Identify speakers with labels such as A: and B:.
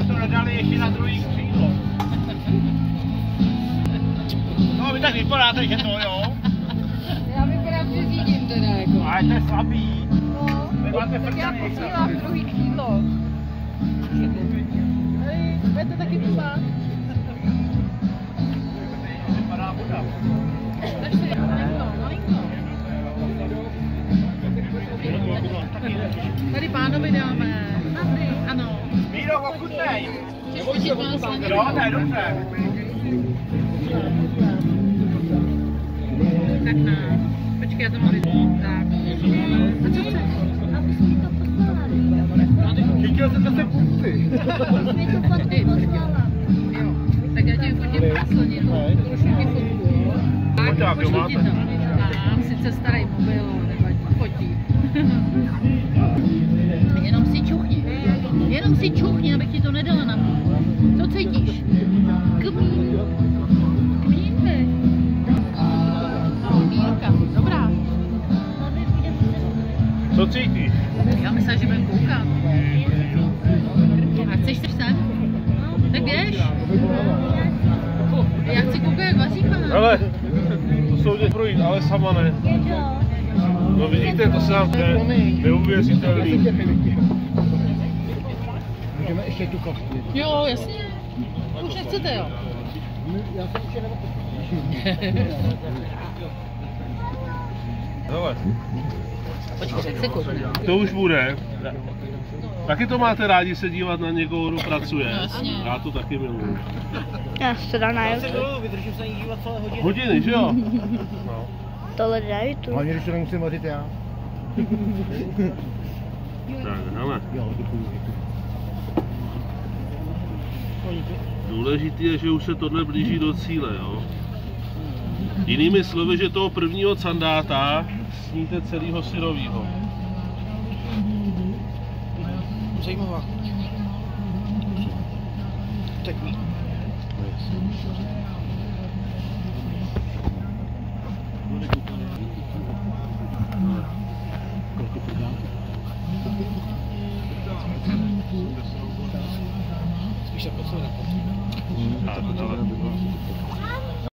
A: to nedali ještě na druhý křídlo. No, vy tak vypadáte, že to jo.
B: Já vypadám, že řídím teda jako.
A: Ale to je slabý.
B: No, tak já posílám druhý křídlo. Hej, budete taky psát.
A: Vypadá voda.
B: Tak si malinko. Tady pánovi dáme. Ano.
A: Míro, ochutnej.
B: Jo,
A: Jo, to je dobře.
B: tak ne. Počkej, já to mám vypnout. Tak. A co chceš?
C: Aby jsi mi to poslala.
A: Chytil jsem zase pusty.
C: Abys mi to fotku poslala.
B: Jo. Tak já ti fotím slaninu. Trošku ti fotku, jo. Tak, pošlu ti to. Mám sice starý mobil, ale nevadí. Fotí. Jenom si čuchni. Jenom si čuchni, abych ti to nedala na půl. Co cítíš? Kmín. Kmín, vy. Mírka, dobrá.
A: Co cítíš?
B: Já myslím, že budem koukat. A chceš sem? Tak běž. Já chci koukat, jak vaří pana.
A: Hele, to jsou jde projít, ale sama ne. No vidíte, to se nám jde neuvěřitelný.
D: Můžeme ještě tu kostku.
B: Jo, jasně. Už nechcete, jo?
D: Já jsem ještě
A: Hele,
B: Počkej, tak se koukne.
A: to už bude. Taky to máte rádi se dívat na někoho, kdo pracuje?
B: No, jasně.
A: Já to taky miluju.
E: Já se dá na YouTube.
D: Vydržím se na ní dívat celé hodiny.
A: Hodiny, že jo? No.
E: Tohle na YouTube.
D: Hlavně, když to nemusím vařit já.
A: Tak, hele.
D: Jo, děkuji.
A: Důležité je, že už se tohle blíží do cíle, jo? Jinými slovy, že toho prvního candáta sníte celého syrovýho.
D: Zajímavá. Tak ví. Spíš tak podsouvat.
A: Tak, ale...